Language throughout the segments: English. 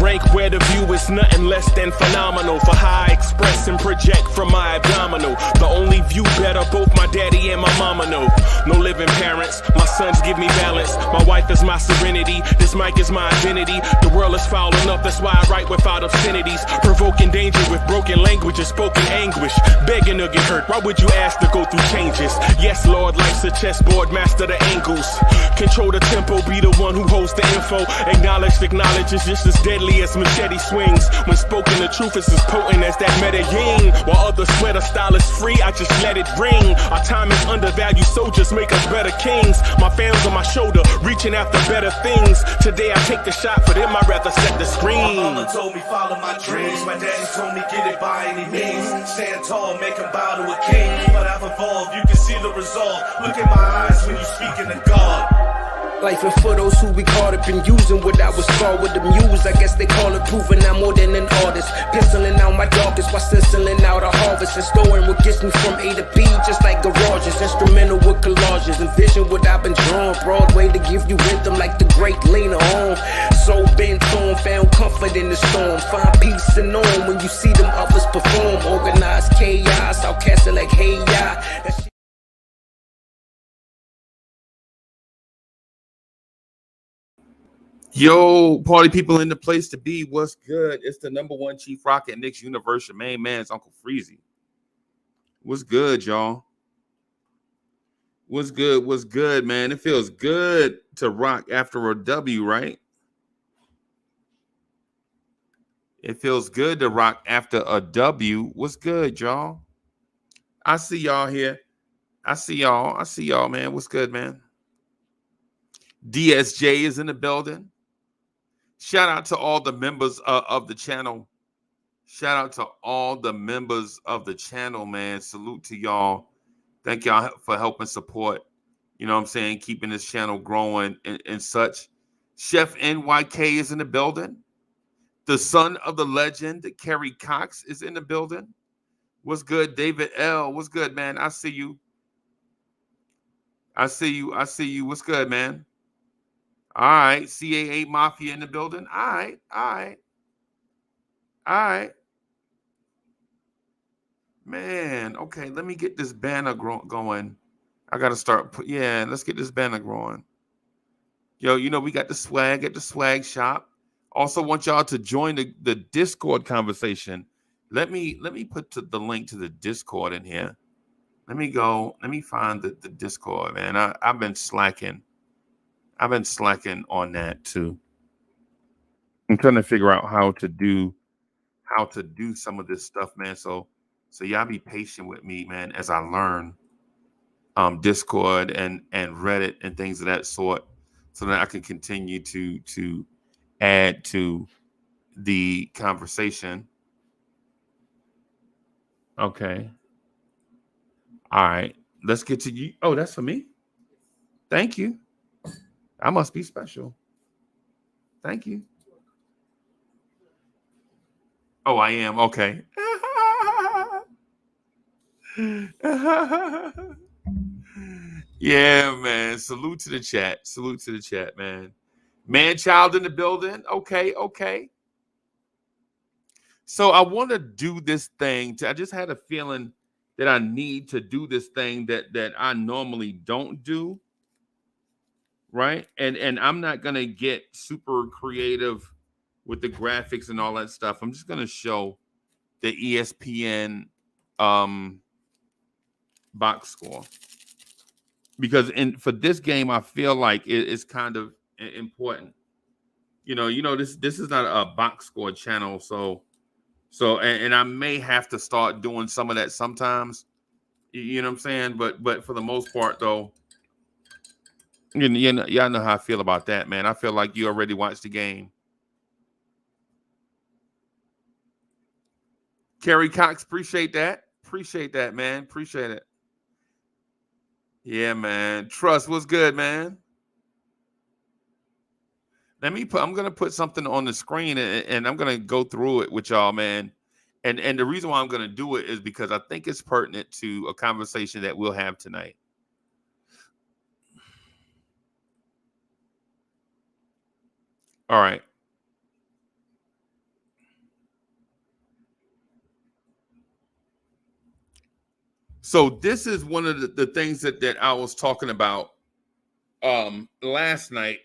rank where the view is nothing less than phenomenal. For how I express and project from my abdominal. The only view better, both my daddy and my mama know. No living parents, my sons give me balance. My wife is my serenity, this mic is my identity. The world is foul enough, that's why I write without obscenities. Provoking danger with broken language and spoken anguish. Begging to get hurt, why would you ask to go through changes? Yes, Lord, life's a chessboard, master the angles. Control the tempo, be the one who holds the info. Acknowledged knowledge is just as deadly as machete swings. When spoken, the truth is as potent as that Medellin. While others swear the style is free, I just let it ring. Our time is undervalued, soldiers make us better kings. My fans on my shoulder, reaching after better things. Today I take the shot, for them I'd rather set the screen. My mama told me follow my dreams. My daddy told me get it by any means. Stand tall, make him bow to a king. But I've evolved, you can see the resolve. Look in my eyes when you speaking to God. Life and for those who we caught up in using what I was scarred with the muse. I guess they call it proving I'm more than an artist. Penciling out my darkest while stenciling out a harvest. And storing what gets me from A to B, just like garages. Instrumental with collages. Envision what I've been drawing. Broadway to give you rhythm like the great Lena Horne. Soul bent on, found comfort in the storm. Find peace and on when you see them others perform. Organized chaos, outcasted like hey ya. Yo, party people in the place to be. What's good? It's the #1 Chief Rock at Knicks Universe. Your main man's Uncle Freezy. What's good, y'all? What's good? What's good, man? It feels good to rock after a W, right? It feels good to rock after a W. What's good, y'all? I see y'all here. I see y'all, man. What's good, man? DSJ is in the building. Shout out to all the members of the channel. Shout out to all the members of the channel, man. Salute to y'all. Thank y'all for helping support, you know what I'm saying, keeping this channel growing and such. Chef NYK is in the building. The son of the legend, Kerry Cox, is in the building. What's good, David L? What's good, man? I see you. I see you. What's good, man? All right, CAA Mafia in the building. All right. Man, okay, let me get this banner going. I got to start. Let's get this banner growing. Yo, you know, we got the swag at the swag shop. Also want y'all to join the Discord conversation. Let me put the link to the Discord in here. Let me find the Discord, man. I've been slacking. I've been slacking on that too. I'm trying to figure out how to do some of this stuff, man. So y'all be patient with me, man, as I learn Discord and Reddit and things of that sort, so that I can continue to add to the conversation. Okay. All right. Let's get to you. Oh, that's for me. Thank you. I must be special. Thank you. Oh, I am. Okay. Yeah, man. Salute to the chat, man. Man-child in the building. Okay. So I want to do this thing. I just had a feeling that I need to do this thing that I normally don't do. Right. And I'm not going to get super creative with the graphics and all that stuff. I'm just going to show the ESPN box score, because for this game, I feel like it's kind of important. You know, this is not a box score channel. So and I may have to start doing some of that sometimes. You know what I'm saying? But for the most part, though, y'all know how I feel about that, man. I feel like you already watched the game. Kerry Cox, appreciate that. Appreciate that, man. Appreciate it. Yeah, man. Trust, what's good, man? I'm gonna put something on the screen and I'm gonna go through it with y'all, man. And the reason why I'm gonna do it is because I think it's pertinent to a conversation that we'll have tonight. All right. So this is one of the things that I was talking about last night.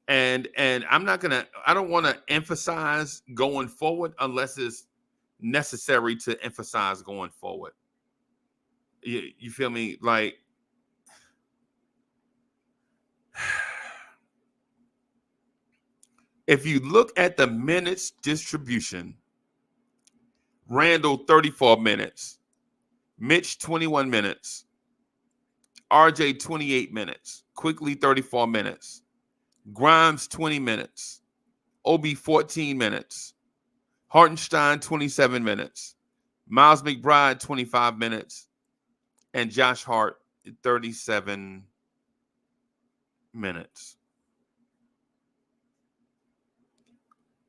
And I don't want to emphasize going forward unless it's necessary to emphasize going forward. You feel me? Like, if you look at the minutes distribution, Randall 34 minutes, Mitch 21 minutes, RJ 28 minutes, Quickley 34 minutes, Grimes 20 minutes, Obi 14 minutes, Hartenstein 27 minutes, Miles McBride 25 minutes, and Josh Hart 37 minutes.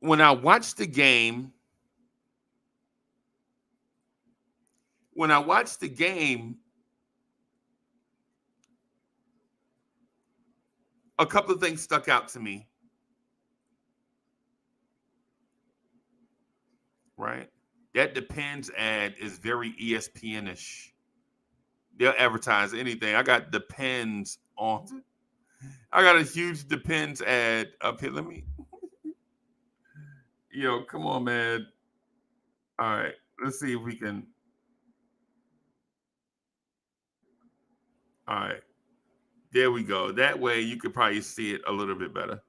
When I watched the game, a couple of things stuck out to me. Right? That Depends ad is very ESPN-ish. They'll advertise anything. I got Depends on. I got a huge Depends ad up here. Let me. Yo, come on, man. All right. Let's see if we can. All right. There we go. That way you could probably see it a little bit better.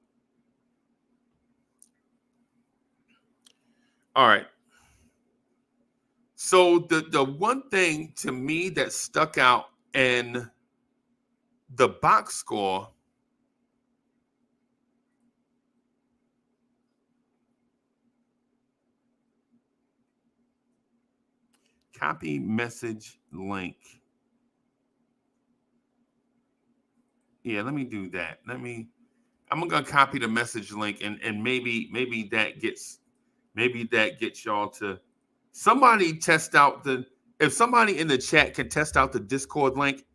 All right. So the one thing to me that stuck out in the box score copy message link. Yeah, let me do that. I'm gonna copy the message link and maybe that gets y'all to somebody test out if somebody in the chat can test out the Discord link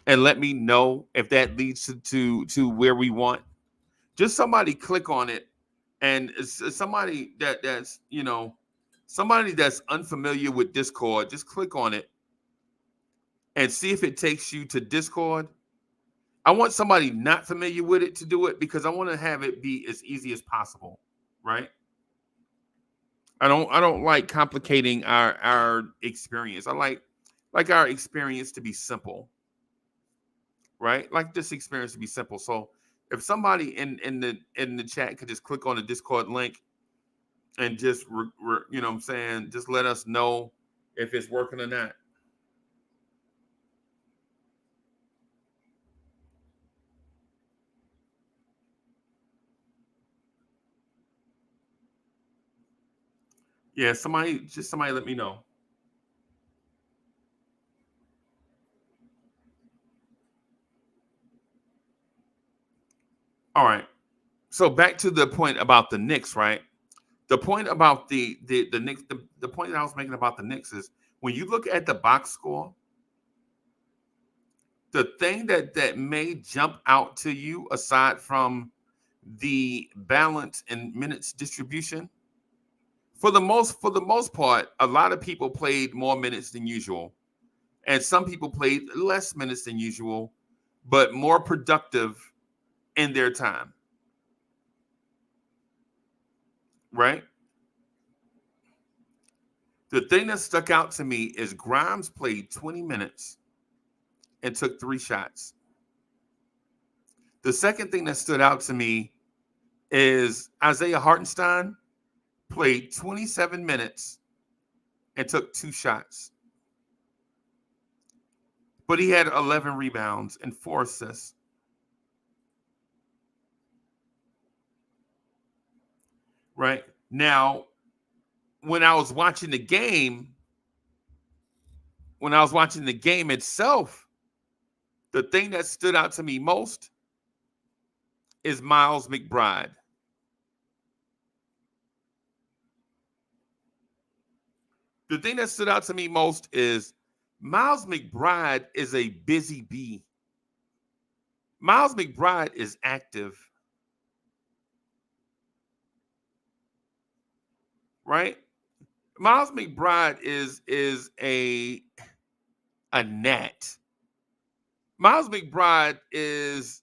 and let me know if that leads to where we want. Just somebody click on it, and it's somebody that's somebody that's unfamiliar with Discord, just click on it and see if it takes you to Discord. I want somebody not familiar with it to do it because I want to have it be as easy as possible, right? I don't like complicating our experience. I like our experience to be simple, right? Like this experience to be simple. So if somebody in the chat could just click on the Discord link and just you know what I'm saying, just let us know if it's working or not. Yeah, somebody let me know. All right. So back to the point about the Knicks, right? The point about the Knicks, the point that I was making about the Knicks is when you look at the box score, the thing that may jump out to you aside from the balance and minutes distribution, for the most part, a lot of people played more minutes than usual, and some people played less minutes than usual, but more productive in their time. Right? The thing that stuck out to me is Grimes played 20 minutes and took 3 shots. The second thing that stood out to me is Isaiah Hartenstein played 27 minutes and took 2 shots. But he had 11 rebounds and 4 assists. Right? Now, when I was watching the game itself, the thing that stood out to me most is Miles McBride. The thing that stood out to me most is Miles McBride is a busy bee. Miles McBride is active. Right? Miles McBride is a a gnat. Miles McBride is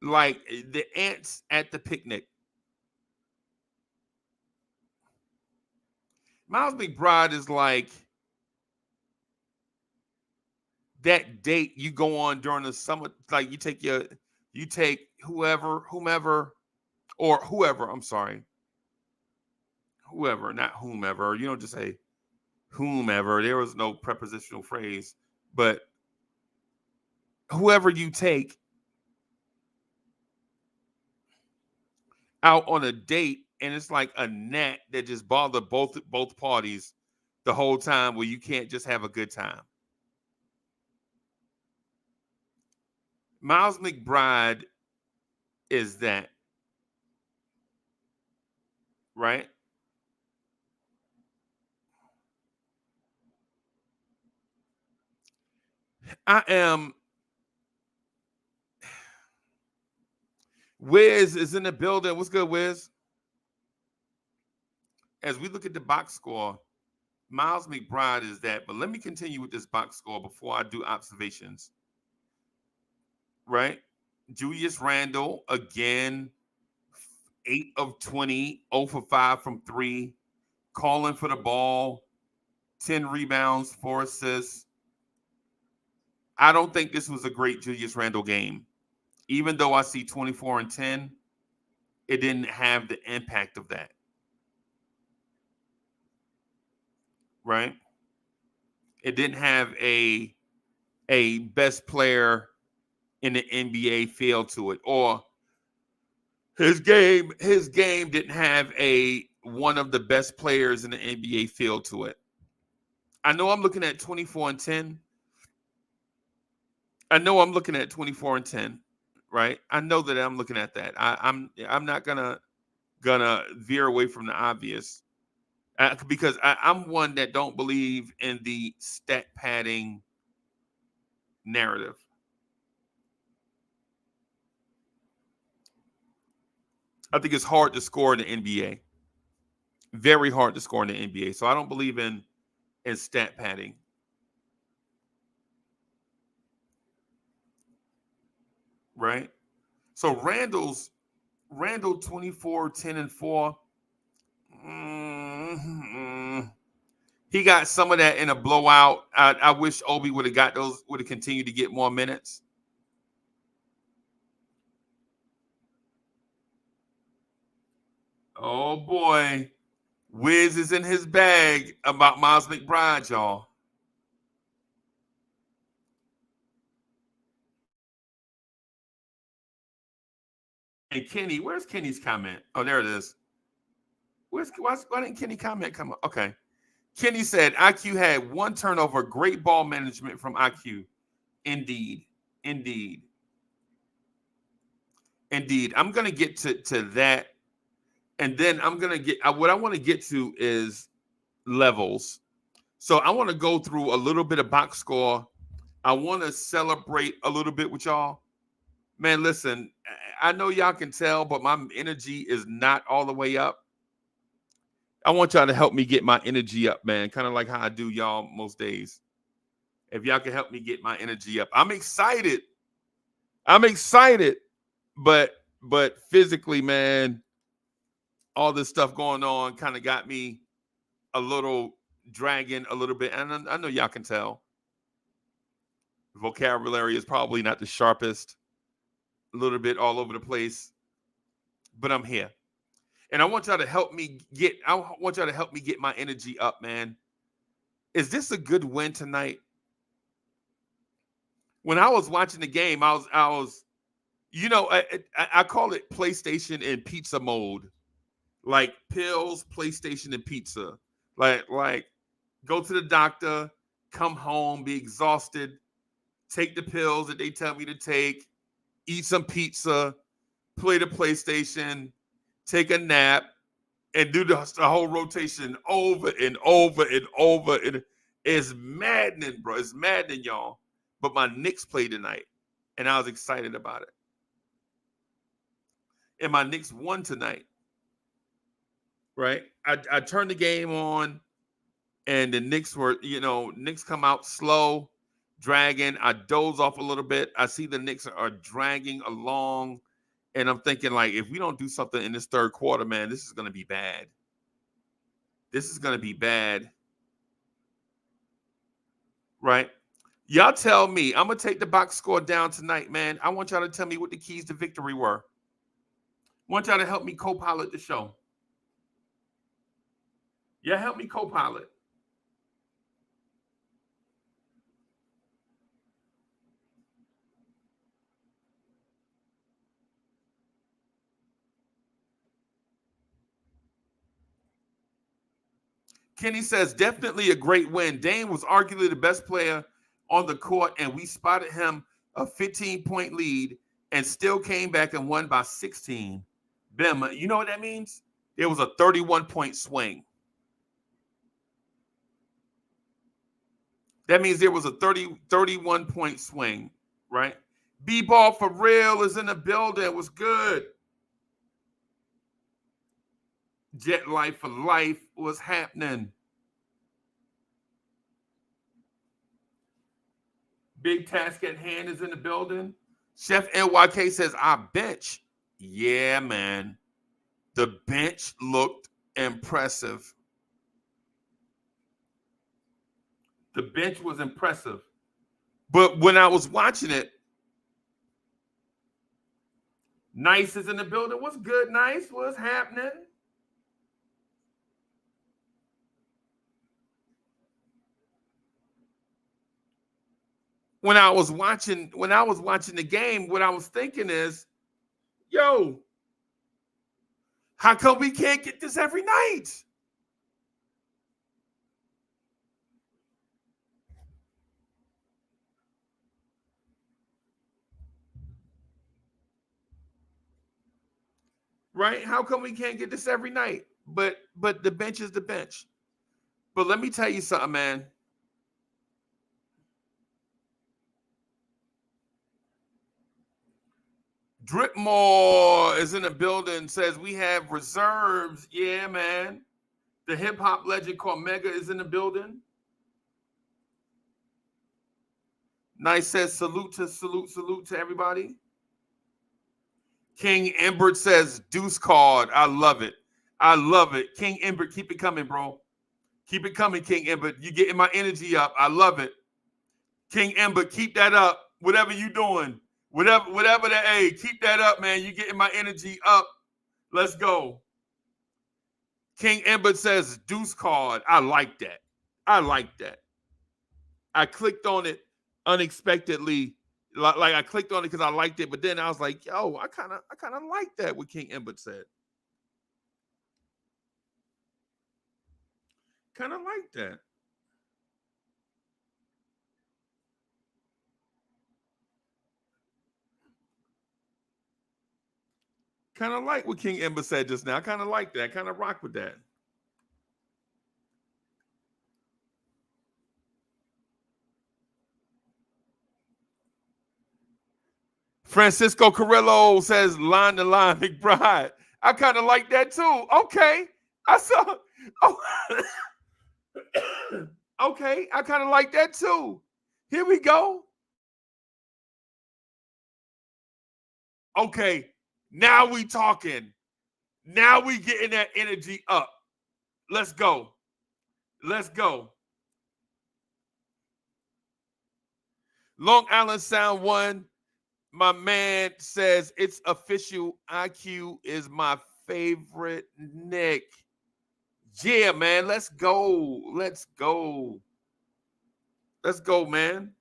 like the ants at the picnic. Miles McBride is like that date you go on during the summer. Like you take whomever, or whoever. I'm sorry, whoever, not whomever. You don't just say whomever. There was no prepositional phrase, but whoever you take out on a date, and it's like a gnat that just bothered both parties the whole time, where you can't just have a good time. Miles McBride is that, right? I am. Wiz is in the building. What's good, Wiz? As we look at the box score, Miles McBride is that. But let me continue with this box score before I do observations. Right? Julius Randle, again, 8 of 20, 0 for 5 from 3, calling for the ball, 10 rebounds, 4 assists. I don't think this was a great Julius Randle game. Even though I see 24 and 10, it didn't have the impact of that. Right? It didn't have a best player in the NBA feel to it, or his game didn't have one of the best players in the NBA feel to it. I know I'm looking at 24 and 10. I know I'm looking at 24 and 10. Right? I know that I'm looking at that. I'm not gonna veer away from the obvious, because I'm one that don't believe in the stat padding narrative. I think it's hard to score in the NBA. Very hard to score in the NBA. So I don't believe in stat padding. Right? So Randall 24, 10, and 4. He got some of that in a blowout. I wish Obi would have got those, would have continued to get more minutes. Oh boy. Wiz is in his bag about Miles McBride, y'all. And Kenny, where's Kenny's comment? Oh, there it is. Why didn't Kenny comment come up? Okay. Kenny said IQ had 1 turnover, great ball management from IQ. Indeed. I'm going to get to that. And then I'm going to get, what I want to get to is levels. So I want to go through a little bit of box score. I want to celebrate a little bit with y'all. Man, listen, I know y'all can tell, but my energy is not all the way up. I want y'all to help me get my energy up, man. Kind of like how I do y'all most days. If y'all can help me get my energy up. I'm excited. But physically, man, all this stuff going on kind of got me a little dragging a little bit. And I know y'all can tell. Vocabulary is probably not the sharpest. A little bit all over the place. But I'm here. And I want y'all to help me get my energy up, man. Is this a good win tonight? When I was watching the game, I was, I call it PlayStation and pizza mode. Like pills, PlayStation, and pizza. Like go to the doctor, come home, be exhausted, take the pills that they tell me to take, eat some pizza, play the PlayStation, take a nap, and do the whole rotation over and over and over. And it's maddening, bro. It's maddening, y'all. But my Knicks played tonight, and I was excited about it. And my Knicks won tonight, right? I turned the game on, and the Knicks were, Knicks come out slow, dragging. I doze off a little bit. I see the Knicks are dragging along, and I'm thinking, like, if we don't do something in this third quarter, man, this is going to be bad. This is going to be bad. Right? Y'all tell me. I'm going to take the box score down tonight, man. I want y'all to tell me what the keys to victory were. I want y'all to help me co-pilot the show. Yeah, help me co-pilot. Kenny says, definitely a great win. Dame was arguably the best player on the court, and we spotted him a 15-point lead and still came back and won by 16. Bim, you know what that means? It was a 31-point swing. That means there was a 31-point swing, right? B-Ball for real is in the building. It was good. Jet Life for life was happening. Big task at hand is in the building. Chef NYK says, I bench. Yeah, man. The bench looked impressive. The bench was impressive. But when I was watching it, Nice is in the building. What's good, Nice? What's happening? When I was watching the game, what I was thinking is, yo, how come we can't get this every night? Right? How come we can't get this every night? But the bench is the bench. But let me tell you something, man. Dripmore is in the building, says we have reserves. Yeah, man. The hip-hop legend called Mega is in the building. Nice says salute to everybody. King Embert says deuce card. I love it. I love it. King Embert, keep it coming, bro. Keep it coming, King Embert. You getting my energy up. I love it. King Embert, keep that up. Whatever you doing. Whatever that, hey, keep that up, man. You getting my energy up. Let's go. King Embert says deuce card. I like that. I like that. I clicked on it unexpectedly. Like I clicked on it because I liked it, but then I was like, yo, I kind of like that what King Embert said. Kind of like that. Kind of like what King Embert said just now. I kind of like that. Kind of rock with that. Francisco Carrillo says line to line McBride. I kind of like that too. Okay. I saw. Oh. Okay. I kind of like that too. Here we go. Okay. Now we talking. Now we getting that energy up. Let's go. Let's go. Long Island Sound 1. My man says it's official. IQ is my favorite Knick. Yeah, man. Let's go. Let's go. Let's go, man.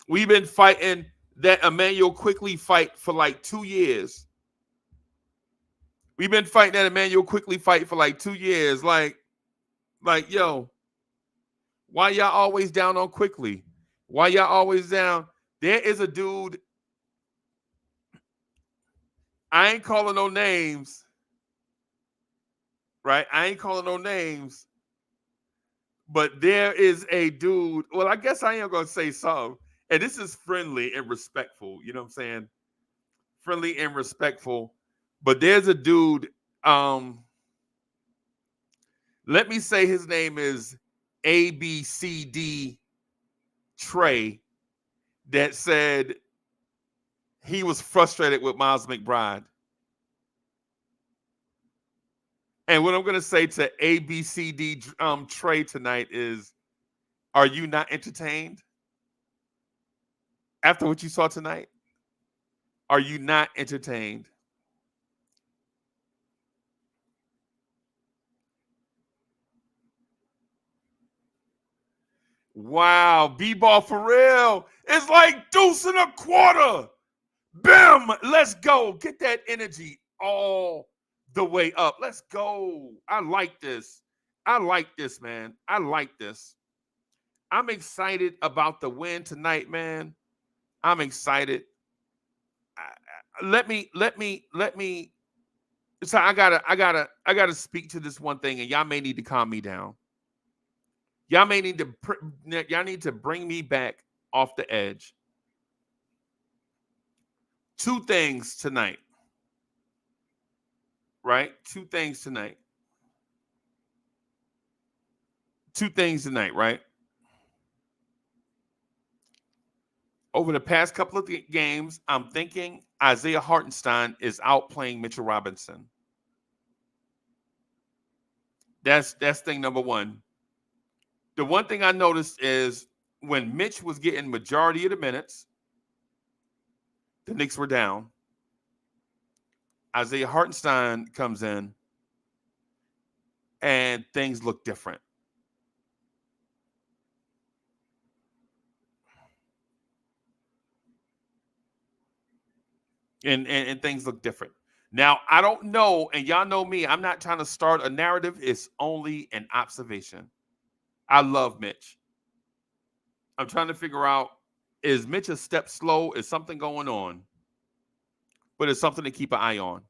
We've been fighting that Immanuel Quickley fight for like 2 years. We've been fighting that Immanuel Quickley fight for like 2 years. Like, yo, why y'all always down on Quickley? Why y'all always down? There is a dude. I ain't calling no names. Right? I ain't calling no names. But there is a dude. Well, I guess I am going to say something. And this is friendly and respectful. You know what I'm saying? Friendly and respectful. But there's a dude. Let me say his name is ABCD Trey that said he was frustrated with Miles McBride. And what I'm going to say to ABCD Trey tonight is, are you not entertained? After what you saw tonight, are you not entertained? Wow, B-ball for real. It's like deuce and a quarter. Bam, let's go. Get that energy all the way up. Let's go. I like this. I like this, man. I like this. I'm excited about the win tonight, man. I'm excited. Let me. So I gotta speak to this one thing, and y'all may need to calm me down. Y'all need to bring me back off the edge. Two things tonight, right? Two things tonight, right? Over the past couple of games, I'm thinking Isaiah Hartenstein is outplaying Mitchell Robinson. That's thing number one. The one thing I noticed is when Mitch was getting majority of the minutes, the Knicks were down. Isaiah Hartenstein comes in, and things look different. And things look different. Now, I don't know, and y'all know me, I'm not trying to start a narrative. It's only an observation. I love Mitch. I'm trying to figure out, is Mitch a step slow? Is something going on? But it's something to keep an eye on.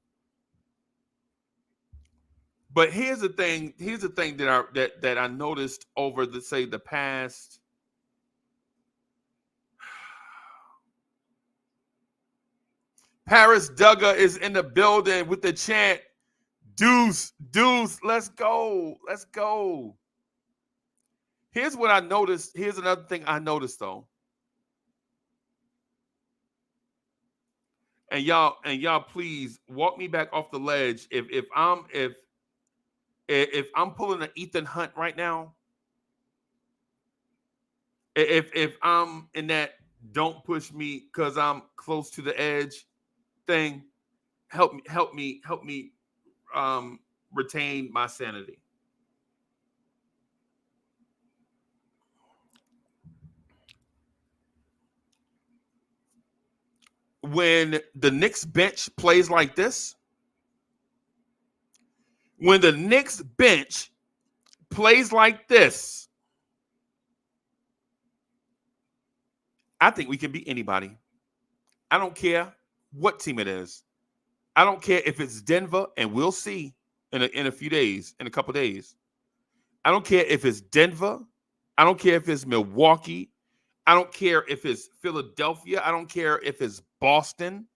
But here's the thing that I noticed over the past Paris Duggar is in the building with the chant, deuce, deuce, let's go, let's go. Here's what I noticed. Here's another thing I noticed, though. And y'all please walk me back off the ledge. If I'm pulling an Ethan Hunt right now, if I'm in that don't push me because I'm close to the edge thing, help me retain my sanity. When the Knicks bench plays like this, I think we can beat anybody. I don't care what team it is. I don't care if it's Denver, and we'll see in a few days, in a couple days. I don't care if it's Denver. I don't care if it's Milwaukee. I don't care if it's Philadelphia. I don't care if it's Boston.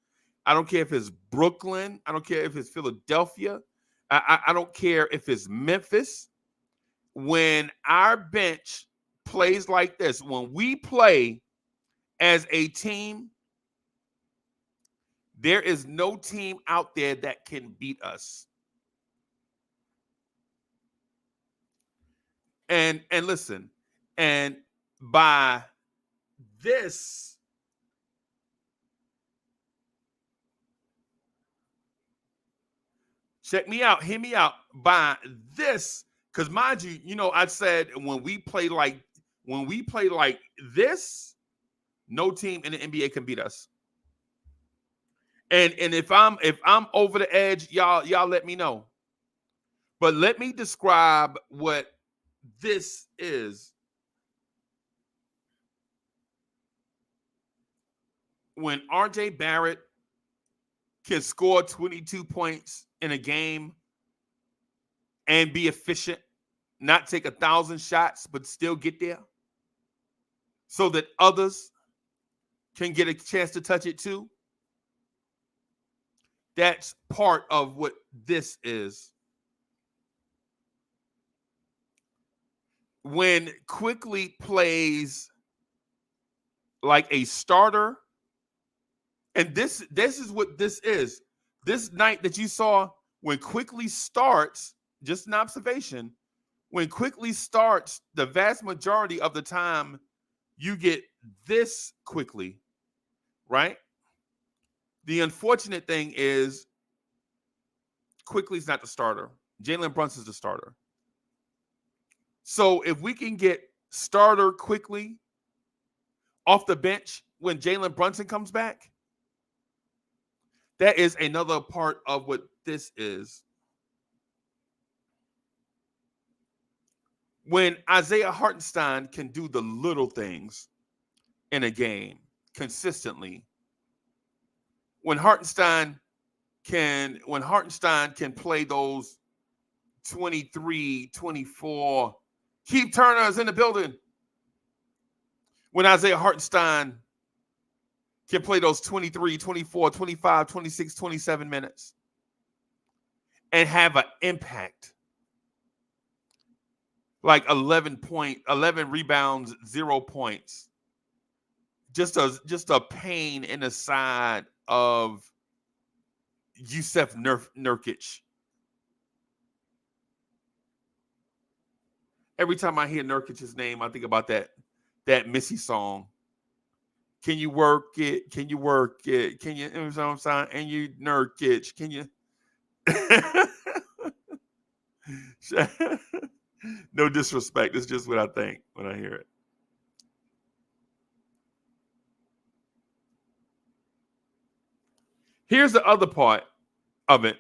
I don't care if it's Brooklyn. I don't care if it's Philadelphia. I don't care if it's Memphis. When our bench plays like this, when we play as a team, there is no team out there that can beat us. And listen, and by this, check me out, hear me out. By this, because mind you, I said when we play like this, no team in the NBA can beat us. And if I'm over the edge, y'all let me know. But let me describe what this is. When RJ Barrett can score 22 points in a game and be efficient, not take 1,000 shots, but still get there so that others can get a chance to touch it too. That's part of what this is. when Quickley plays like a starter, and this is what this is. This night that you saw, when Quickley starts, just an observation, when Quickley starts, the vast majority of the time you get this Quickley, right? The unfortunate thing is Quickley's not the starter. Jalen Brunson's the starter. So if we can get starter Quickley off the bench when Jalen Brunson comes back, that is another part of what this is. When Isaiah Hartenstein can do the little things in a game consistently, when Hartenstein can play those 23, 24, Keith Turner is in the building. When Isaiah Hartenstein can play those 23, 24, 25, 26, 27 minutes and have an impact, like 11 rebounds, 0 points, just a pain in the side of Yusef Nurkic. Every time I hear Nurkic's name, I think about that Missy song. Can you work it? Can you work it? Can you know what I'm saying? And you Nurkic, can you? No disrespect. It's just what I think when I hear it. Here's the other part of it.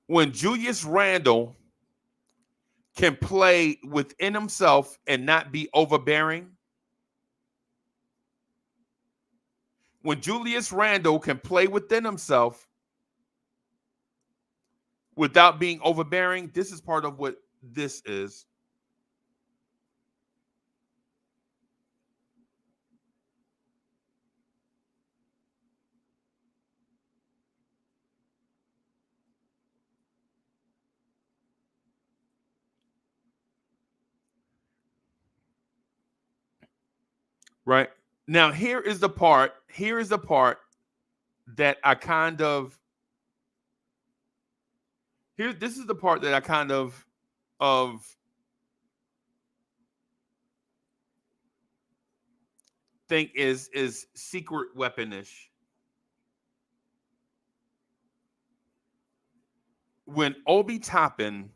When Julius Randle can play within himself and not be overbearing, when Julius Randle can play within himself without being overbearing, this is part of what this is. Right? Now, here is the part that I kind of this is the part that I kind of think is secret weaponish. When Obi Toppin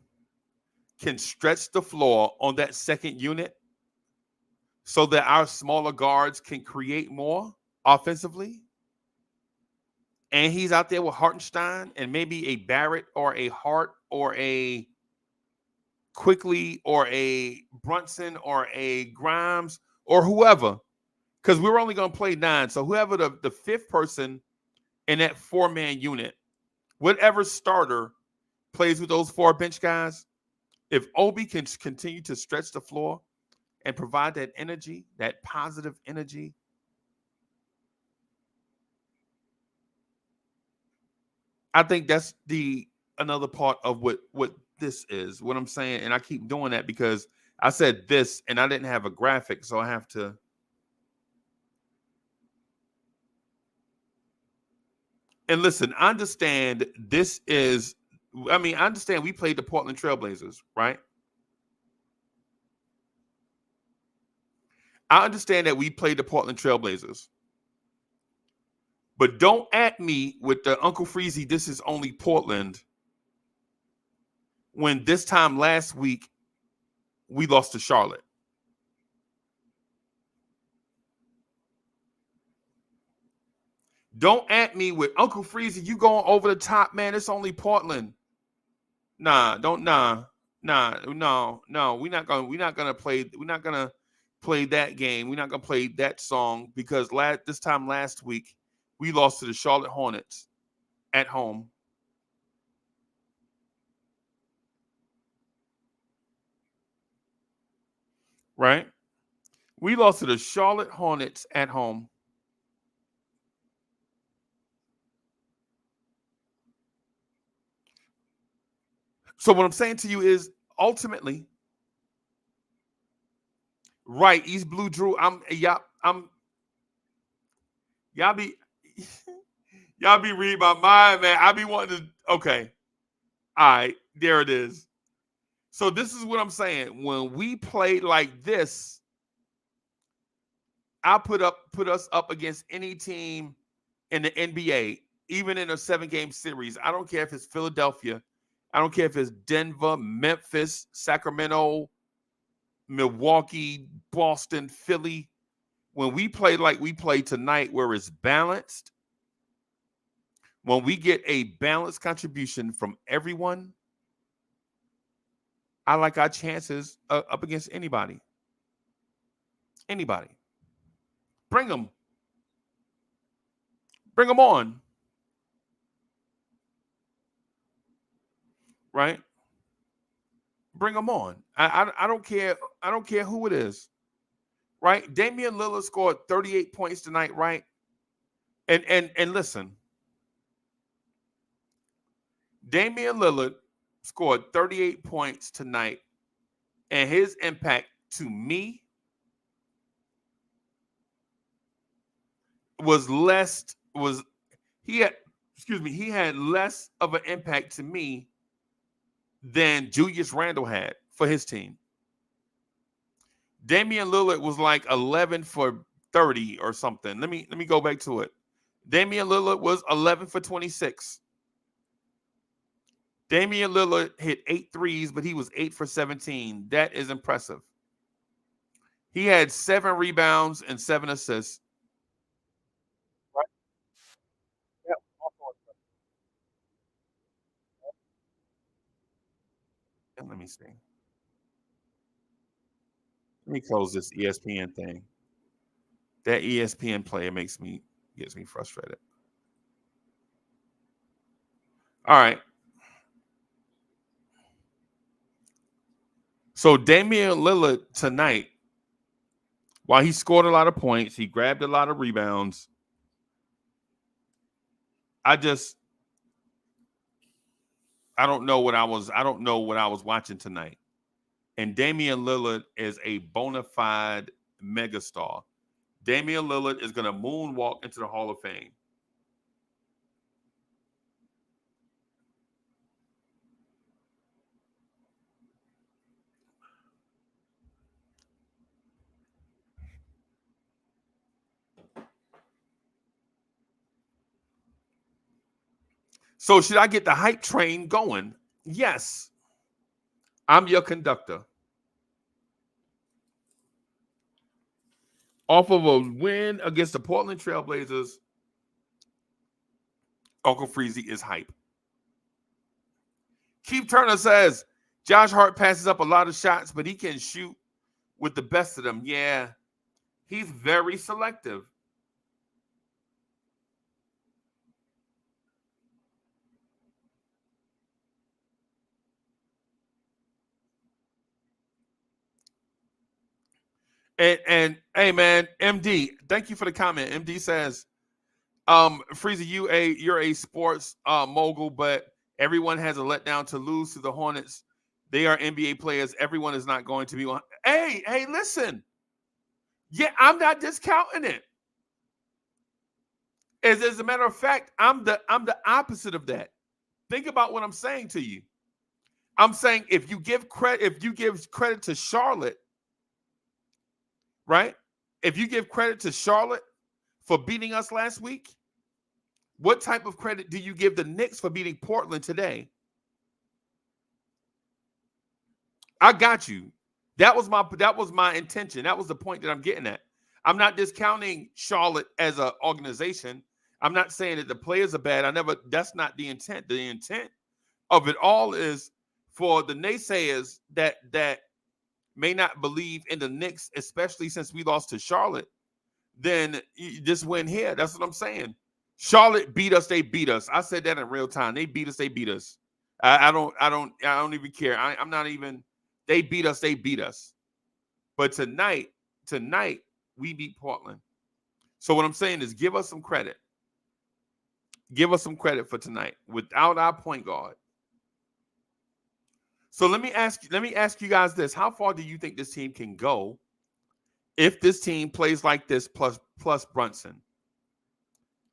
can stretch the floor on that second unit so that our smaller guards can create more offensively, and he's out there with Hartenstein and maybe a Barrett or a Hart or a Quickley or a Brunson or a Grimes or whoever, because we're only going to play 9. So whoever the fifth person in that 4-man unit, whatever starter plays with those 4 bench guys, if Obi can continue to stretch the floor and provide that energy, that positive energy, I think that's another part of what this is, what I'm saying. And I keep doing that because I said this and I didn't have a graphic, so I have to. And listen, I understand I understand we played the Portland Trailblazers, right? I understand that we played the Portland Trailblazers. But don't at me with the Uncle Freezy, this is only Portland, when this time last week we lost to Charlotte. Don't at me with Uncle Freezy, you going over the top, man. It's only Portland. No. We're not gonna play that game. We're not gonna play that song because this time last week we lost to the Charlotte Hornets at home. Right? We lost to the Charlotte Hornets at home. So what I'm saying to you is ultimately, right, East Blue Drew, y'all be y'all be reading my mind, man. I be wanting to, okay. All right, there it is. So this is what I'm saying. When we play like this, I put us up against any team in the NBA, even in a 7-game series. I don't care if it's Philadelphia. I don't care if it's Denver, Memphis, Sacramento, Milwaukee, Boston, Philly. When we play like we play tonight, where it's balanced, when we get a balanced contribution from everyone, I like our chances up against anybody. Anybody. Bring them. Bring them on. Right? Bring them on. I don't care. I don't care who it is. Right? Damian Lillard scored 38 points tonight, right? And listen. Damian Lillard scored 38 points tonight, and his impact to me he had less of an impact to me than Julius Randle had for his team. Damian Lillard was like 11 for 30 or something. Let me go back to it. Damian Lillard was 11 for 26. Damian Lillard hit 8 threes, but he was 8 for 17. That is impressive. He had 7 rebounds and 7 assists. Right. Yep. Let me see. Let me close this ESPN thing. That ESPN player gets me frustrated. All right. So Damian Lillard tonight, while he scored a lot of points, he grabbed a lot of rebounds. I don't know what I was watching tonight. And Damian Lillard is a bona fide megastar. Damian Lillard is going to moonwalk into the Hall of Fame. So should I get the hype train going? Yes. I'm your conductor. Off of a win against the Portland Trailblazers, Uncle Freezy is hype. Keith Turner says, Josh Hart passes up a lot of shots, but he can shoot with the best of them. Yeah, he's very selective. And hey man, MD, thank you for the comment. MD says, Freezy, you're a sports mogul, but everyone has a letdown to lose to the Hornets. They are NBA players. Everyone is not going to be on. Hey, listen. Yeah, I'm not discounting it. As a matter of fact, I'm the opposite of that. Think about what I'm saying to you. I'm saying if you give credit to Charlotte, right? If you give credit to Charlotte for beating us last week, what type of credit do you give the Knicks for beating Portland today? I got you. That was my intention. That was the point that I'm getting at. I'm not discounting Charlotte as an organization. I'm not saying that the players are bad. That's not the intent. The intent of it all is for the naysayers that may not believe in the Knicks, especially since we lost to Charlotte, then you just win here. That's what I'm saying. Charlotte beat us. They beat us. I said that in real time. They beat us. They beat us. I don't even care. I'm not even. They beat us. They beat us. But tonight we beat Portland. So what I'm saying is, give us some credit. Give us some credit for tonight. Without our point guard, So let me ask you guys this: how far do you think this team can go if this team plays like this plus Brunson?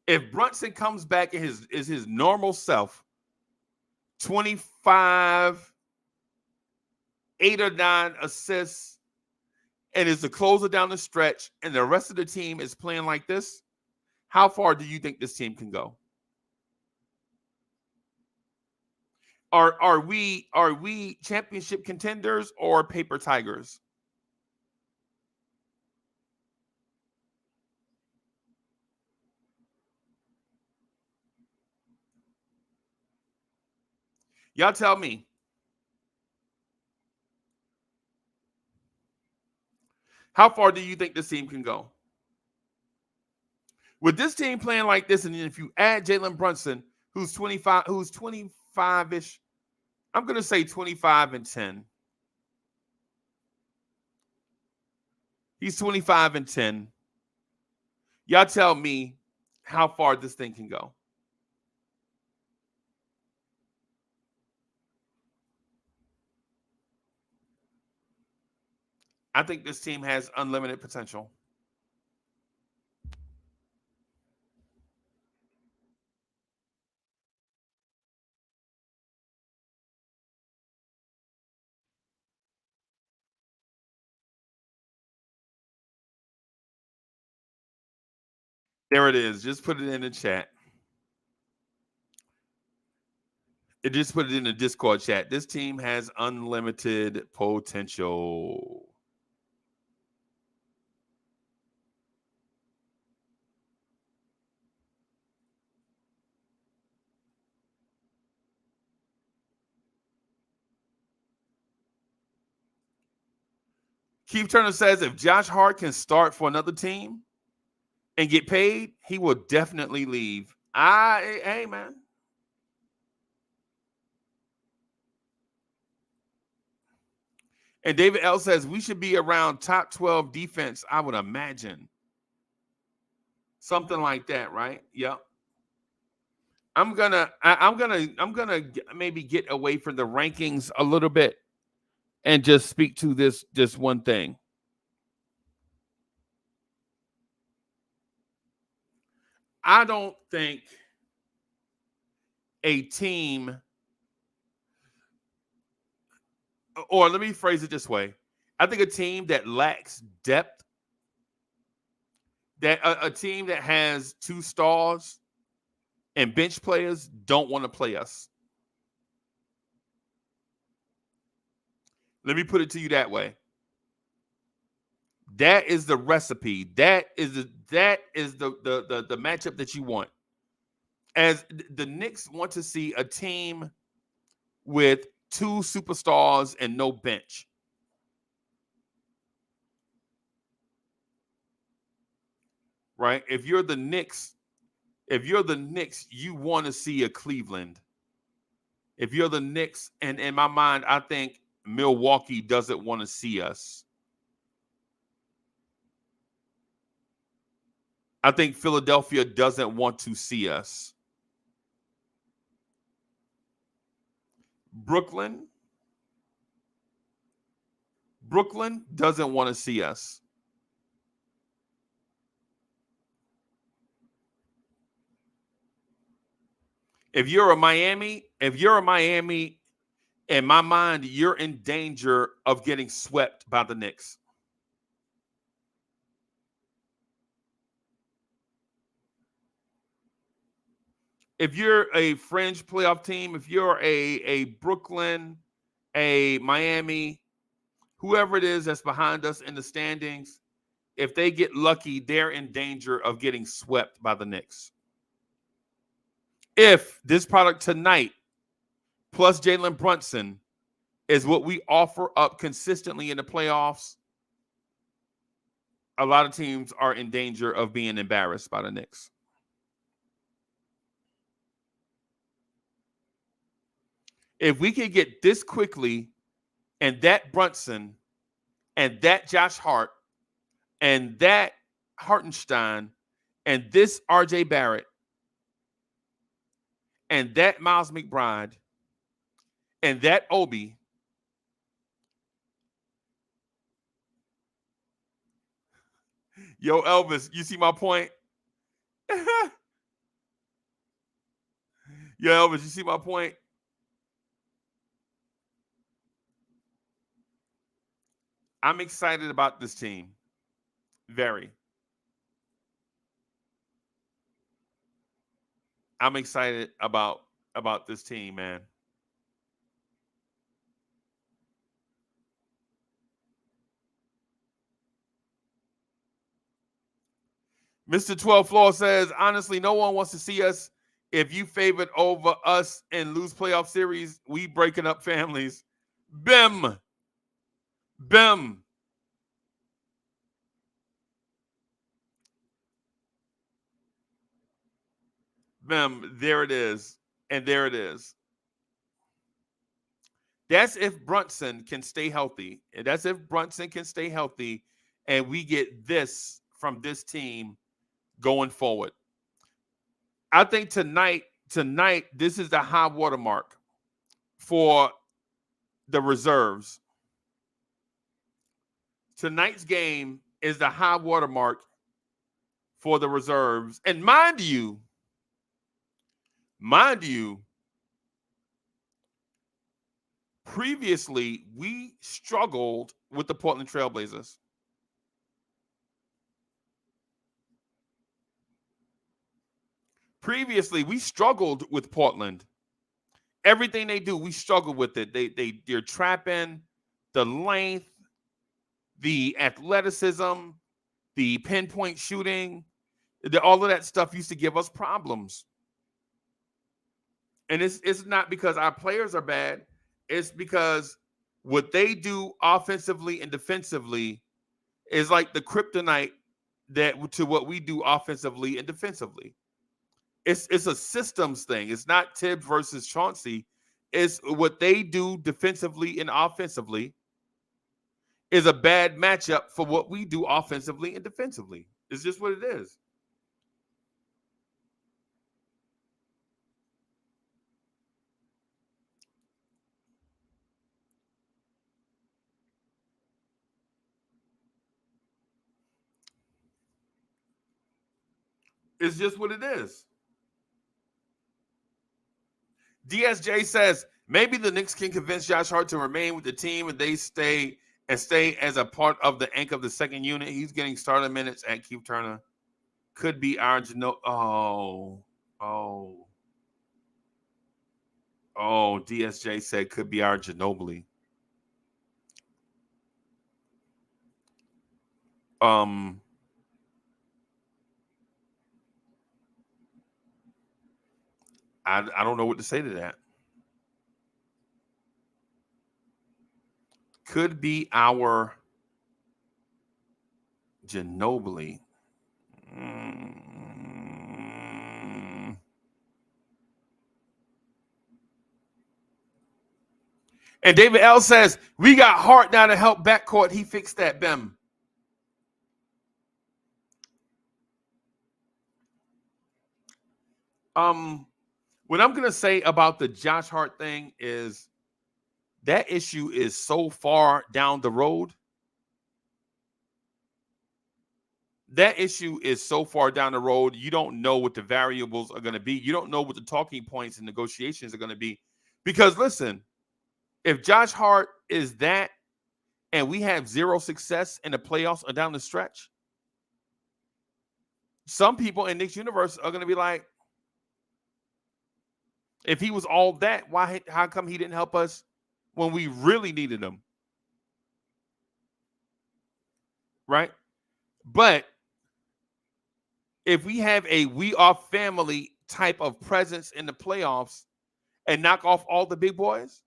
If Brunson comes back and is his normal self, 25, 8 or 9 assists, and is the closer down the stretch, and the rest of the team is playing like this, how far do you think this team can go? Are we championship contenders or paper tigers? Y'all tell me. How far do you think this team can go? With this team playing like this, and then if you add Jalen Brunson, who's 25-ish, I'm going to say 25-10. He's 25-10. Y'all tell me how far this thing can go. I think this team has unlimited potential. There it is. Just put it in the chat. It just put it in the Discord chat. This team has unlimited potential. Keith Turner says if Josh Hart can start for another team and get paid, he will definitely leave. Hey, man. And David L says we should be around top 12 defense, I would imagine. Something like that, right? Yep. I'm gonna maybe get away from the rankings a little bit and just speak to this one thing. I don't think a team, or let me phrase it this way. I think a team that lacks depth, that a team that has 2 stars and bench players don't want to play us. Let me put it to you that way. That is the recipe. That is the matchup that you want. As the Knicks want to see a team with 2 superstars and no bench. Right? If you're the Knicks, you want to see a Cleveland. If you're the Knicks, and in my mind, I think Milwaukee doesn't want to see us. I think Philadelphia doesn't want to see us. Brooklyn doesn't want to see us. If you're a Miami, in my mind, you're in danger of getting swept by the Knicks. If you're a fringe playoff team, if you're a Brooklyn, a Miami, whoever it is that's behind us in the standings, if they get lucky, they're in danger of getting swept by the Knicks. If this product tonight plus Jalen Brunson is what we offer up consistently in the playoffs, a lot of teams are in danger of being embarrassed by the Knicks. If we can get this Quickley and that Brunson and that Josh Hart and that Hartenstein and this RJ Barrett and that Miles McBride and that Obi Yo, Elvis, you see my point? Yo, Elvis, you see my point? I'm excited about this team. Very. I'm excited about this team, man. Mr. 12 Floor says, honestly, no one wants to see us. If you favored over us and lose playoff series, we breaking up families. Bim. Bim. Bim. There it is. And there it is. That's if Brunson can stay healthy. And that's if Brunson can stay healthy and we get this from this team going forward. I think tonight, this is the high watermark for the reserves. Tonight's game is the high watermark for the reserves. And mind you, previously we struggled with the Portland Trailblazers. Previously, we struggled with Portland. Everything they do, we struggle with it. They're trapping, the length, the athleticism, the pinpoint shooting, all of that stuff used to give us problems. And it's not because our players are bad. It's because what they do offensively and defensively is like the kryptonite to what we do offensively and defensively. It's a systems thing. It's not Tibbs versus Chauncey. It's what they do defensively and offensively is a bad matchup for what we do offensively and defensively. It's just what it is. It's just what it is. DSJ says maybe the Knicks can convince Josh Hart to remain with the team and they stay as a part of the anchor of the second unit. He's getting starter minutes at Keith Turner. Could be our DSJ said could be our Ginobili. I don't know what to say to that. Could be our Ginobili. And David L says, we got Hart now to help backcourt. He fixed that, Bim. What I'm going to say about the Josh Hart thing is that issue is so far down the road. That issue is so far down the road. You don't know what the variables are going to be. You don't know what the talking points and negotiations are going to be. Because listen, if Josh Hart is that and we have zero success in the playoffs or down the stretch, some people in Knicks universe are going to be like, if he was all that, how come he didn't help us when we really needed him? Right? But if we have a we are family type of presence in the playoffs and knock off all the big boys,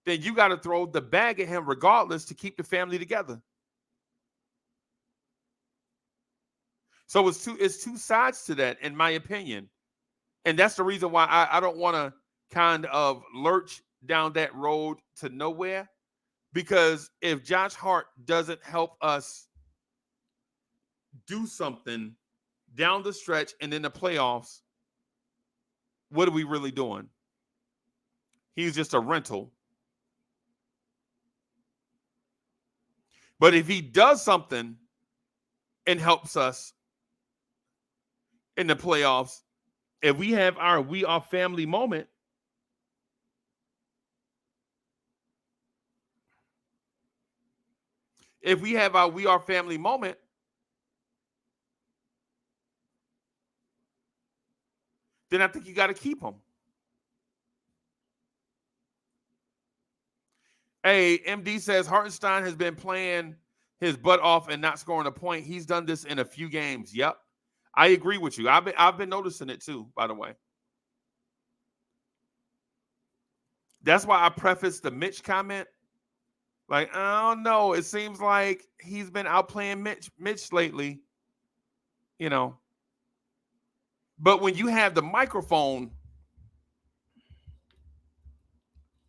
then you got to throw the bag at him regardless to keep the family together. So it's two sides to that, in my opinion. And that's the reason why I don't want to kind of lurch down that road to nowhere. Because if Josh Hart doesn't help us do something down the stretch and in the playoffs, what are we really doing? He's just a rental. But if he does something and helps us in the playoffs. If we have our we are family moment, then I think you got to keep him. Hey, MD says Hartenstein has been playing his butt off and not scoring a point. He's done this in a few games. Yep. I agree with you. I've been noticing it too, by the way. That's why I prefaced the Mitch comment. Like, I don't know. It seems like he's been outplaying Mitch lately. You know. But when you have the microphone,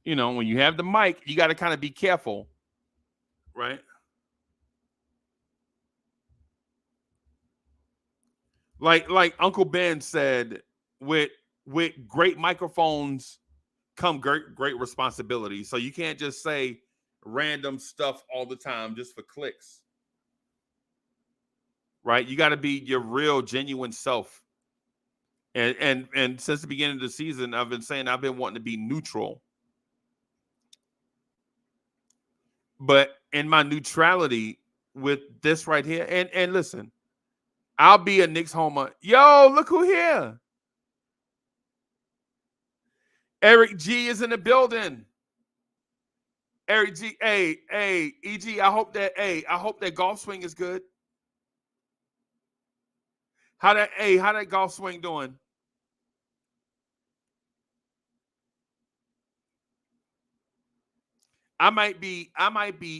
when you have the mic, you got to kind of be careful, right? Like Uncle Ben said, with great microphones come great responsibility. So you can't just say random stuff all the time just for clicks, right? You got to be your real, genuine self. And since the beginning of the season, I've been saying I've been wanting to be neutral. But in my neutrality with this right here, and listen, I'll be a Knicks homer. Yo, look who here. Eric G is in the building. Eric G, hey, EG, I hope that golf swing is good. How that golf swing doing? I might be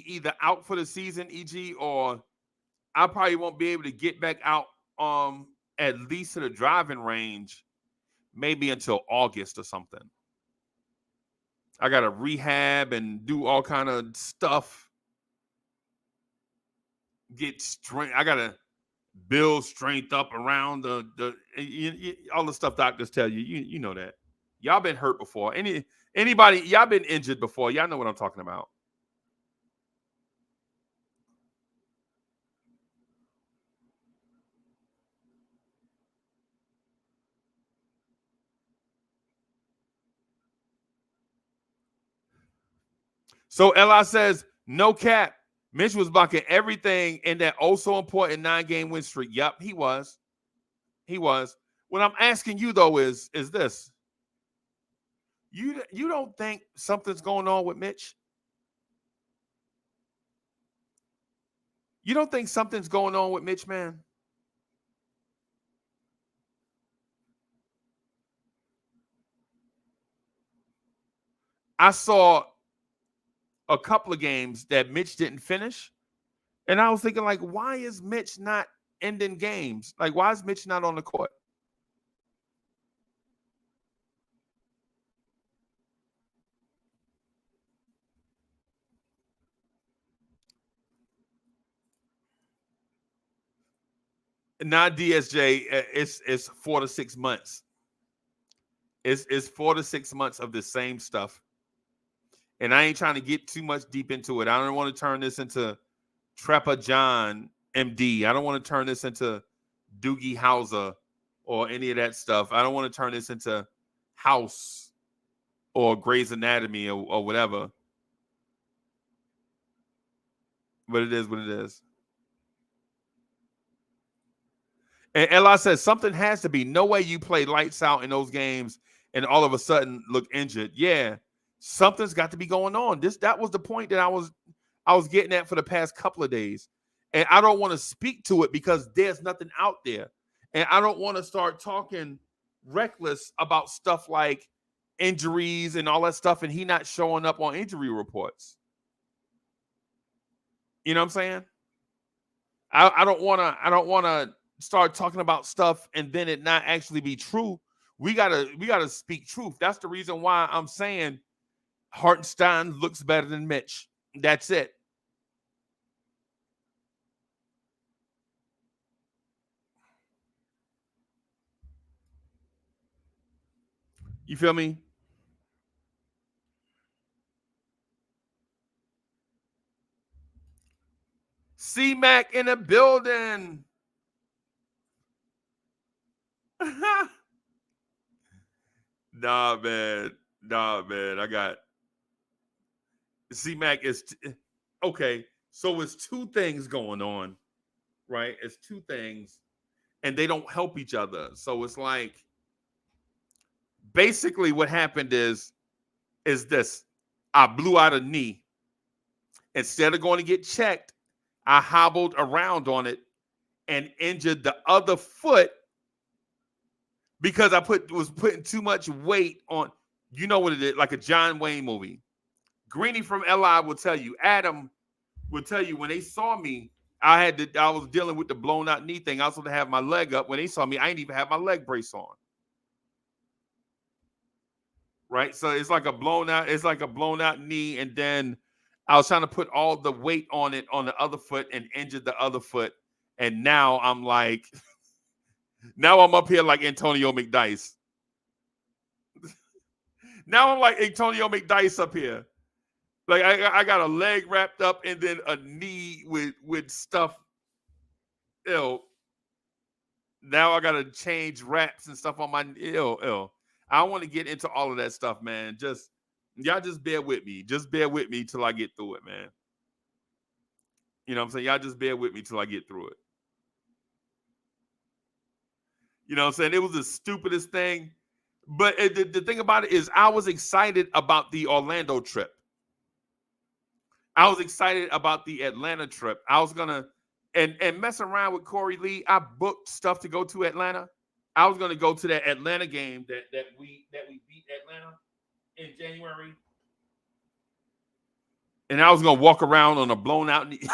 either out for the season, EG, or I probably won't be able to get back out at least to the driving range, maybe until August or something. I gotta rehab and do all kind of stuff. Get strength. I gotta build strength up around the all the stuff doctors tell you. You know that. Y'all been hurt before. Anybody, y'all been injured before. Y'all know what I'm talking about. So Li says, no cap. Mitch was blocking everything in that so important 9-game win streak. Yep, he was. What I'm asking you though is this: you don't think something's going on with Mitch? You don't think something's going on with Mitch, man? I saw a couple of games that Mitch didn't finish, and I was thinking, like, why is Mitch not ending games? Like, why is Mitch not on the court? Not DSJ. It's 4 to 6 months. It's 4 to 6 months of the same stuff. And I ain't trying to get too much deep into it. I don't want to turn this into Trapper John MD. I don't want to turn this into Doogie Howser or any of that stuff. I don't want to turn this into House or Grey's Anatomy or whatever. But it is what it is. And Eli says something has to be. No way you play lights out in those games and all of a sudden look injured. Yeah, something's got to be going on. That was the point that I was getting at for the past couple of days. And I don't want to speak to it because there's nothing out there. And I don't want to start talking reckless about stuff like injuries and all that stuff, and he not showing up on injury reports. You know what I'm saying? I don't want to start talking about stuff and then it not actually be true. We gotta speak truth. That's the reason why I'm saying Hartenstein looks better than Mitch. That's it. You feel me? C-Mac in the building. Nah, man. I got C-Mac is okay. So it's two things going on, right? It's two things, and they don't help each other. So it's like basically what happened is this. I blew out a knee. Instead of going to get checked, I hobbled around on it and injured the other foot because I was putting too much weight on. You know what it is, like a John Wayne movie. Greenie from LI will tell you. Adam will tell you when they saw me, I was dealing with the blown out knee thing. I was supposed to have my leg up. When they saw me, I didn't even have my leg brace on. Right? So it's like a blown out knee, and then I was trying to put all the weight on it on the other foot and injured the other foot. And now I'm like, now I'm up here like Antonio McDice. Now I'm like Antonio McDice up here. Like I got a leg wrapped up and then a knee with stuff. Now I gotta change wraps and stuff on my I don't want to get into all of that stuff, man. Y'all just bear with me. Just bear with me till I get through it, man. You know what I'm saying? Y'all just bear with me till I get through it. You know what I'm saying? It was the stupidest thing. But the thing about it is I was excited about the Orlando trip. I was excited about the Atlanta trip. I was going to, and mess around with Corey Lee. I booked stuff to go to Atlanta. I was going to go to that Atlanta game that we beat Atlanta in January. And I was going to walk around on a blown out knee.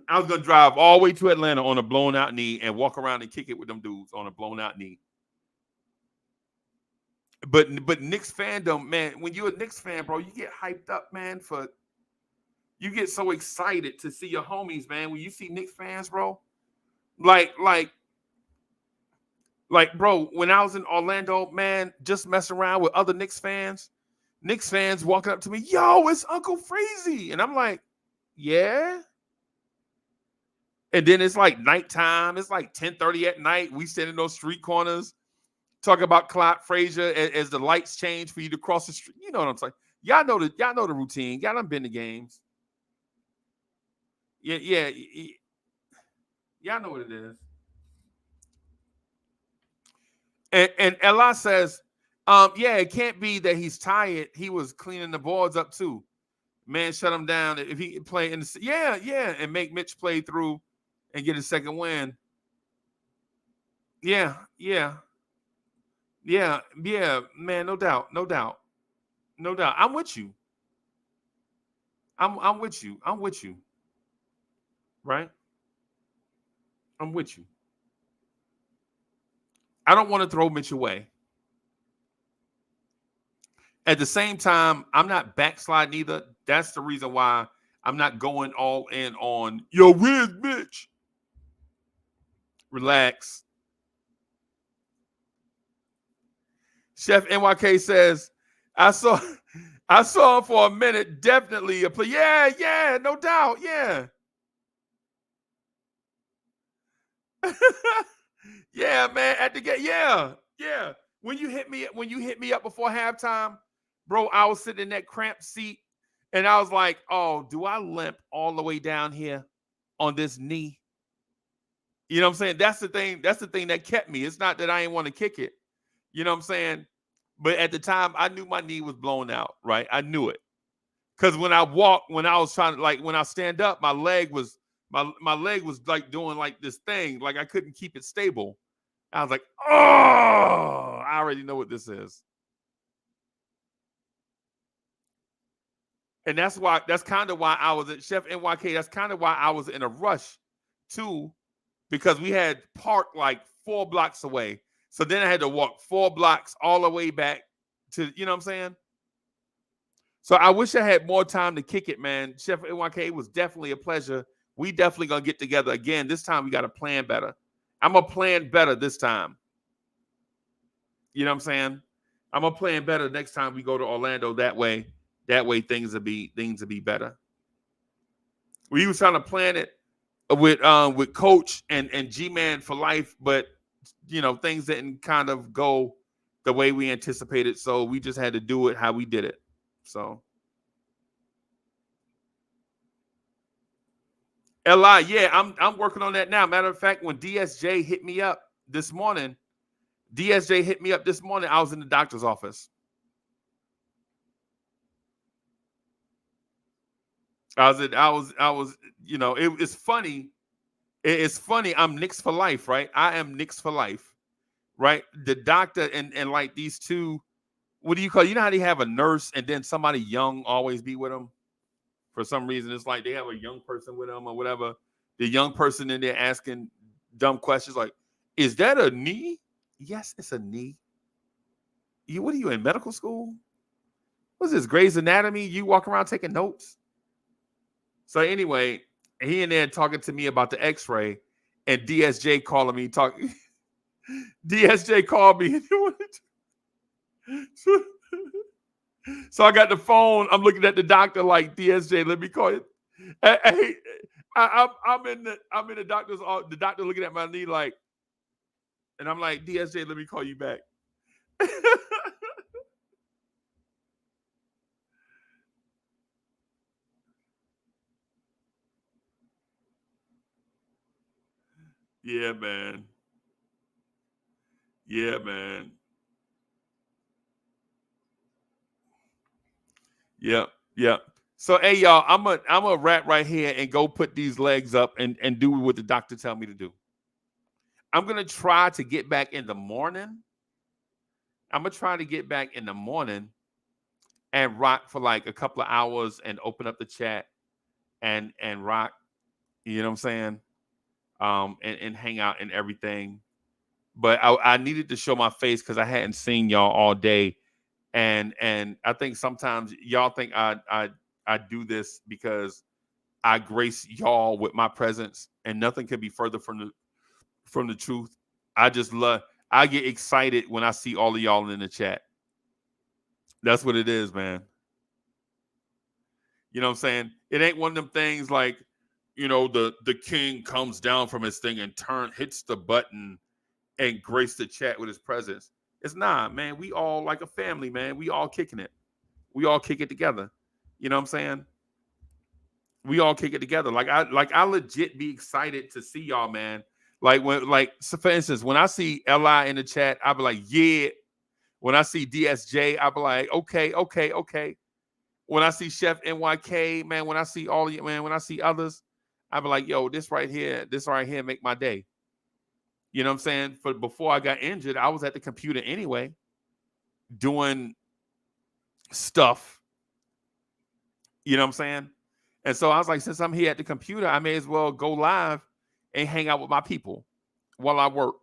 I was going to drive all the way to Atlanta on a blown out knee and walk around and kick it with them dudes on a blown out knee. But Knicks fandom, man, when you're a Knicks fan, bro, you get hyped up, man, you get so excited to see your homies, man. When you see Knicks fans, bro, like, bro, when I was in Orlando, man, just messing around with other Knicks fans walking up to me, yo, it's Uncle Freezy. And I'm like, yeah. And then it's like nighttime. It's like 10:30 at night. We stand in those street corners. Talk about Clyde Frazier as the lights change for you to cross the street. You know what I'm saying? Y'all know the routine. Y'all done been to games. Yeah. Y'all know what it is. And Ella says, yeah, it can't be that he's tired. He was cleaning the boards up too. Man, shut him down. If he play in the yeah, and make Mitch play through and get a second win. Yeah, man, no doubt. I'm with you. I'm with you. Right? I'm with you. I don't want to throw Mitch away. At the same time, I'm not backsliding either. That's the reason why I'm not going all in on, yo, where's Mitch? Relax. Chef NYK says, I saw him for a minute. Definitely a play. Yeah, no doubt. Yeah. Yeah, man. At the game. Yeah. When you hit me up before halftime, bro, I was sitting in that cramped seat and I was like, oh, do I limp all the way down here on this knee? You know what I'm saying? That's the thing that kept me. It's not that I didn't want to kick it. You know what I'm saying? But at the time, I knew my knee was blown out, right? I knew it. Because when I was trying to, like, when I stand up, my leg was like doing like this thing. Like I couldn't keep it stable. I was like, oh, I already know what this is. And that's kind of why I was at Chef NYK. That's kind of why I was in a rush too, because we had parked like 4 blocks away. So then I had to walk 4 blocks all the way back to, you know what I'm saying? So I wish I had more time to kick it, man. Chef NYK, was definitely a pleasure. We definitely going to get together again. This time we got to plan better. I'm going to plan better this time. You know what I'm saying? I'm going to plan better next time we go to Orlando. That way things will be better. We was trying to plan it with Coach and G-Man for life, but things didn't kind of go the way we anticipated. So we just had to do it how we did it. So Li, yeah, I'm working on that now. Matter of fact, when DSJ hit me up this morning, I was in the doctor's office. It's funny. It's funny. I'm Knicks for life, right? I am Knicks for life, right? The doctor and like these two, what do you call it? You know how they have a nurse and then somebody young always be with them? For some reason, it's like they have a young person with them or whatever. The young person in there asking dumb questions like, is that a knee? Yes, it's a knee. What are you in medical school? What's this, Grey's Anatomy? You walk around taking notes? So anyway, he in there talking to me about the x-ray and DSJ calling me, DSJ called me. So I got the phone. I'm looking at the doctor like, DSJ, let me call you. Hey, I'm in the doctor's office. The doctor looking at my knee like, and I'm like, DSJ, let me call you back. Yeah, man. Yeah, man. Yep. Yep. So hey y'all, I'm a wrap right here and go put these legs up and do what the doctor tell me to do. I'm gonna try to get back in the morning. And rock for like a couple of hours and open up the chat and rock. You know what I'm saying? And hang out and everything. But I needed to show my face because I hadn't seen y'all all day. And I think sometimes y'all think I do this because I grace y'all with my presence, and nothing can be further from the truth. I get excited when I see all of y'all in the chat. That's what it is, man. You know what I'm saying? It ain't one of them things like, the king comes down from his thing and hits the button and grace the chat with his presence. It's not, man. We all like a family, man. We all kicking it. We all kick it together. You know what I'm saying? We all kick it together. Like I legit be excited to see y'all, man. So for instance, when I see Li in the chat, I'll be like, yeah. When I see DSJ, I'll be like, okay. When I see Chef NYK, man, when I see all of you, man, when I see others, I'll be like, yo, this right here make my day. You know what I'm saying? Before I got injured, I was at the computer anyway, doing stuff. You know what I'm saying? And so I was like, since I'm here at the computer, I may as well go live and hang out with my people while I work.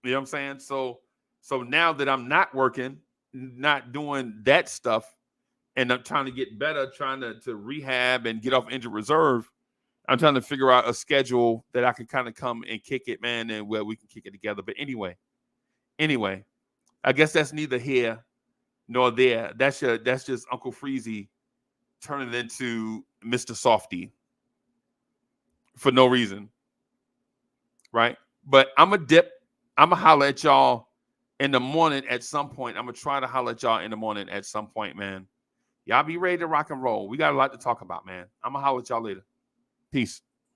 You know what I'm saying? So now that I'm not working, not doing that stuff, and I'm trying to get better, trying to rehab and get off injured reserve, I'm trying to figure out a schedule that I can kind of come and kick it, man, and where we can kick it together. But anyway, I guess that's neither here nor there. That's just Uncle Freezy turning into Mr. Softy for no reason, right? But I'm a dip. I'm going to holler at y'all in the morning at some point. I'm going to try to holler at y'all in the morning at some point, man. Y'all be ready to rock and roll. We got a lot to talk about, man. I'm going to holler at y'all later. Peace.